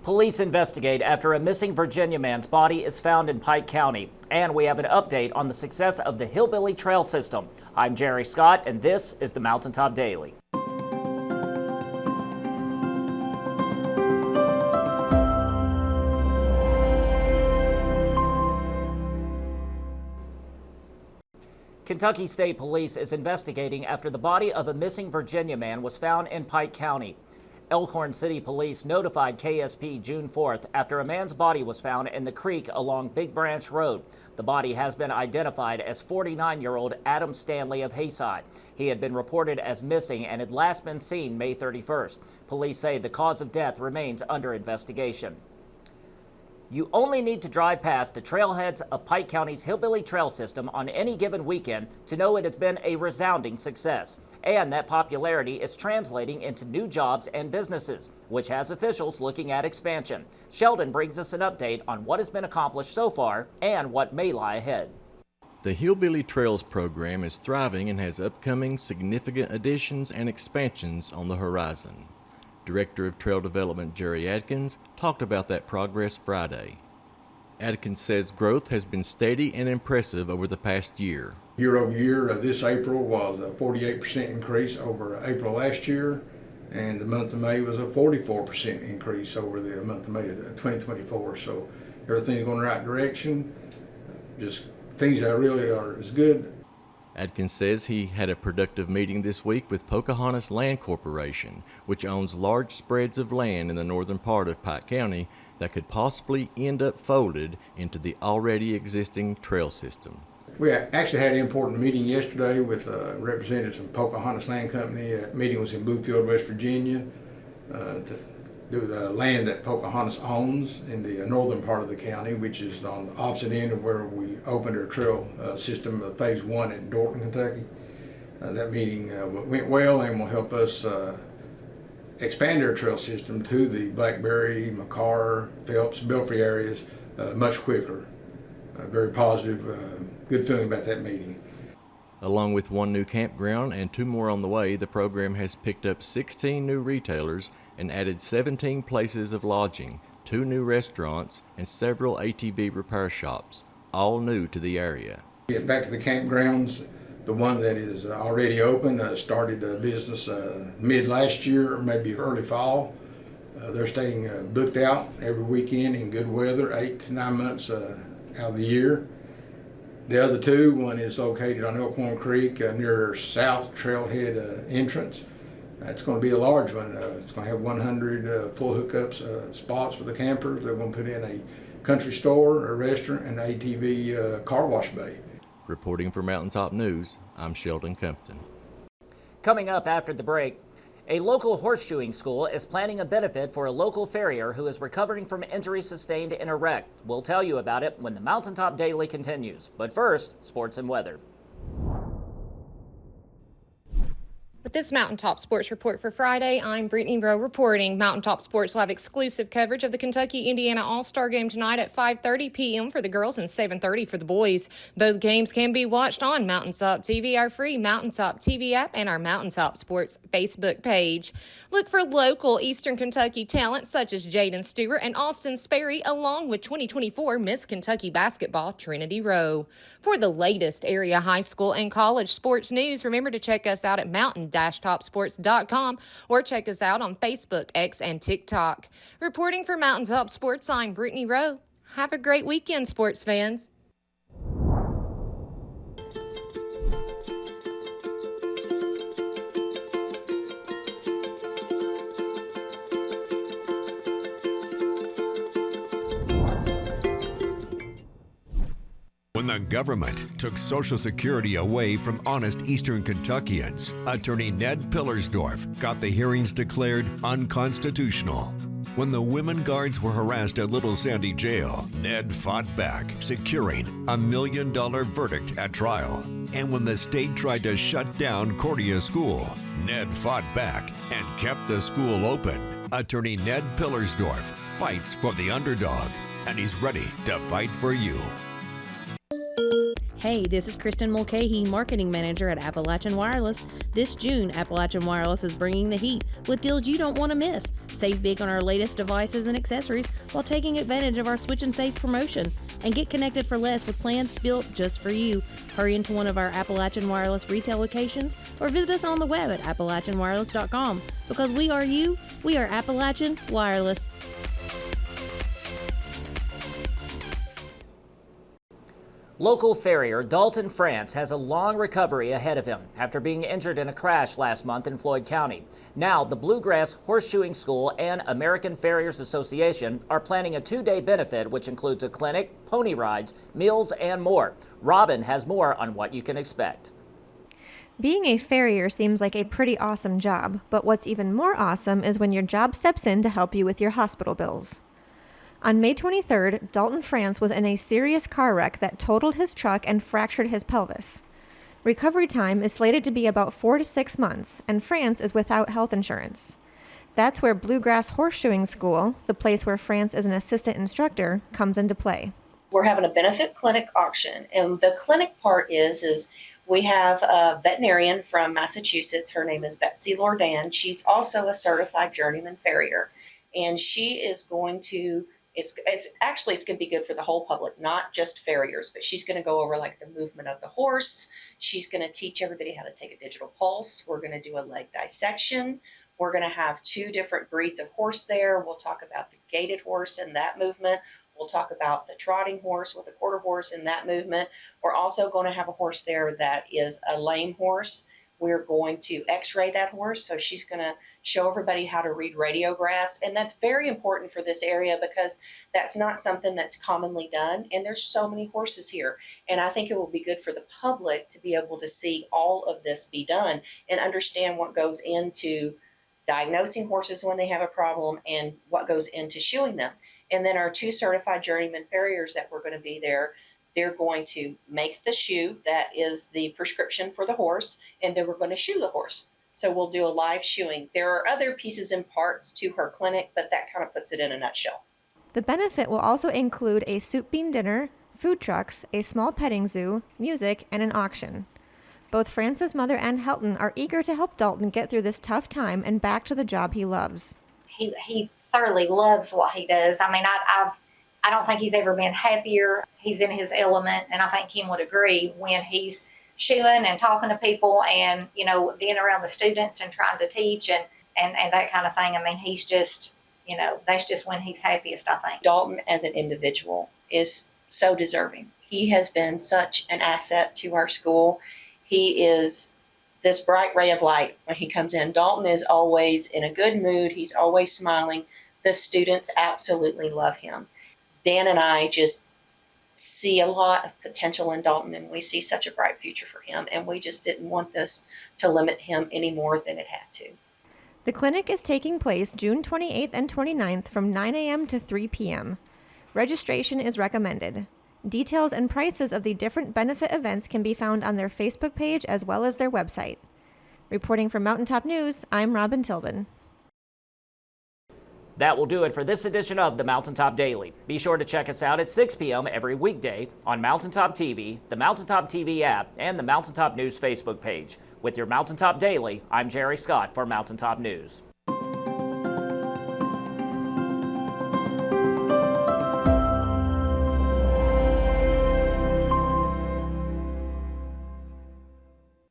Police investigate after a missing Virginia man's body is found in Pike County. And we have an update on the success of the Hillbilly Trail system. I'm Jerry Scott, and this is the Mountaintop Daily. Kentucky State Police is investigating after the body of a missing Virginia man was found in Pike County. Elkhorn City Police notified KSP June 4th after a man's body was found in the creek along Big Branch Road. The body has been identified as 49-year-old Adam Stanley of Hayside. He had been reported as missing and had last been seen May 31st. Police say the cause of death remains under investigation. You only need to drive past the trailheads of Pike County's Hillbilly Trail system on any given weekend to know it has been a resounding success. And that popularity is translating into new jobs and businesses, which has officials looking at expansion. Sheldon brings us an update on what has been accomplished so far and what may lie ahead. The Hillbilly Trails program is thriving and has upcoming significant additions and expansions on the horizon. Director of Trail Development Jerry Adkins talked about that progress Friday. Adkins says growth has been steady and impressive over the past year. Year over year, this April was a 48% increase over April last year, and the month of May was a 44% increase over the month of May of 2024. So everything's going in the right direction. Just things that really are as good. Adkins says he had a productive meeting this week with Pocahontas Land Corporation, which owns large spreads of land in the northern part of Pike County that could possibly end up folded into the already existing trail system. We actually had an important meeting yesterday with representatives from Pocahontas Land Company. That meeting was in Bluefield, West Virginia, to do the land that Pocahontas owns in the northern part of the county, which is on the opposite end of where we opened our trail system, phase 1 in Dorton, Kentucky. That meeting went well and will help us expand our trail system to the Blackberry, McCarr, Phelps, Belfry areas much quicker. Very positive, good feeling about that meeting. Along with one new campground and 2 more on the way, the program has picked up 16 new retailers and added 17 places of lodging, 2 new restaurants, and several ATV repair shops, all new to the area. Get back to the campgrounds. The one that is already open started business mid last year or maybe early fall. They're staying booked out every weekend in good weather, 8 to 9 months out of the year. The other 2, one is located on Elkhorn Creek near South Trailhead entrance. It's going to be a large one. It's going to have 100 full hookups spots for the campers. They're going to put in a country store, a restaurant, and an ATV car wash bay. Reporting for Mountaintop News, I'm Sheldon Compton. Coming up after the break, a local horseshoeing school is planning a benefit for a local farrier who is recovering from injuries sustained in a wreck. We'll tell you about it when the Mountaintop Daily continues. But first, sports and weather. With this Mountaintop Sports Report for Friday, I'm Brittany Rowe reporting. Mountaintop Sports will have exclusive coverage of the Kentucky-Indiana All-Star Game tonight at 5:30 p.m. for the girls and 7:30 for the boys. Both games can be watched on Mountaintop TV, our free Mountaintop TV app, and our Mountaintop Sports Facebook page. Look for local Eastern Kentucky talent such as Jaden Stewart and Austin Sperry, along with 2024 Miss Kentucky Basketball Trinity Rowe. For the latest area high school and college sports news, remember to check us out at mountain-topsports.com or check us out on Facebook, X, and TikTok. Reporting for Mountaintop Sports, I'm Brittany Rowe. Have a great weekend, sports fans. When the government took Social Security away from honest Eastern Kentuckians, Attorney Ned Pillersdorf got the hearings declared unconstitutional. When the women guards were harassed at Little Sandy Jail, Ned fought back, securing a $1 million verdict at trial. And when the state tried to shut down Cordia School, Ned fought back and kept the school open. Attorney Ned Pillersdorf fights for the underdog, and he's ready to fight for you. Hey, this is Kristen Mulcahy, Marketing Manager at Appalachian Wireless. This June, Appalachian Wireless is bringing the heat with deals you don't want to miss. Save big on our latest devices and accessories while taking advantage of our Switch and Save promotion. And get connected for less with plans built just for you. Hurry into one of our Appalachian Wireless retail locations or visit us on the web at appalachianwireless.com. Because we are you, we are Appalachian Wireless. Local farrier Dalton France has a long recovery ahead of him after being injured in a crash last month in Floyd County. Now, the Bluegrass Horseshoeing School and American Farriers Association are planning a 2-day benefit, which includes a clinic, pony rides, meals, and more. Robin has more on what you can expect. Being a farrier seems like a pretty awesome job, but what's even more awesome is when your job steps in to help you with your hospital bills. On May 23rd, Dalton France was in a serious car wreck that totaled his truck and fractured his pelvis. Recovery time is slated to be about 4 to 6 months, and France is without health insurance. That's where Bluegrass Horseshoeing School, the place where France is an assistant instructor, comes into play. We're having a benefit clinic auction, and the clinic part is we have a veterinarian from Massachusetts. Her name is Betsy Lordan. She's also a certified journeyman farrier, and she is going to it's going to be good for the whole public, not just farriers, but she's going to go over like the movement of the horse. She's going to teach everybody how to take a digital pulse. We're going to do a leg dissection. We're going to have 2 different breeds of horse there. We'll talk about the gaited horse and that movement. We'll talk about the trotting horse with the quarter horse and that movement. We're also going to have a horse there that is a lame horse. We're going to x-ray that horse. So she's going to show everybody how to read radiographs. And that's very important for this area because that's not something that's commonly done. And there's so many horses here. And I think it will be good for the public to be able to see all of this be done and understand what goes into diagnosing horses when they have a problem and what goes into shoeing them. And then our 2 certified journeyman farriers that were going to be there, they're going to make the shoe that is the prescription for the horse, and then we're going to shoe the horse. So we'll do a live shoeing. There are other pieces and parts to her clinic, but that kind of puts it in a nutshell. The benefit will also include a soup bean dinner, food trucks, a small petting zoo, music, and an auction. Both France's mother and Helton are eager to help Dalton get through this tough time and back to the job he loves. He thoroughly loves what he does. I mean, I don't think he's ever been happier. He's in his element, and I think Kim would agree when he's shoeing and talking to people and, you know, being around the students and trying to teach and that kind of thing. I mean, he's just, you know, that's just when he's happiest, I think. Dalton as an individual is so deserving. He has been such an asset to our school. He is this bright ray of light when he comes in. Dalton is always in a good mood. He's always smiling. The students absolutely love him. Dan and I just see a lot of potential in Dalton, and we see such a bright future for him, and we just didn't want this to limit him any more than it had to. The clinic is taking place June 28th and 29th from 9 a.m. to 3 p.m. Registration is recommended. Details and prices of the different benefit events can be found on their Facebook page as well as their website. Reporting for Mountaintop News, I'm Robin Tilbin. That will do it for this edition of the Mountaintop Daily. Be sure to check us out at 6 p.m. every weekday on Mountaintop TV, the Mountaintop TV app, and the Mountaintop News Facebook page. With your Mountaintop Daily, I'm Jerry Scott for Mountaintop News.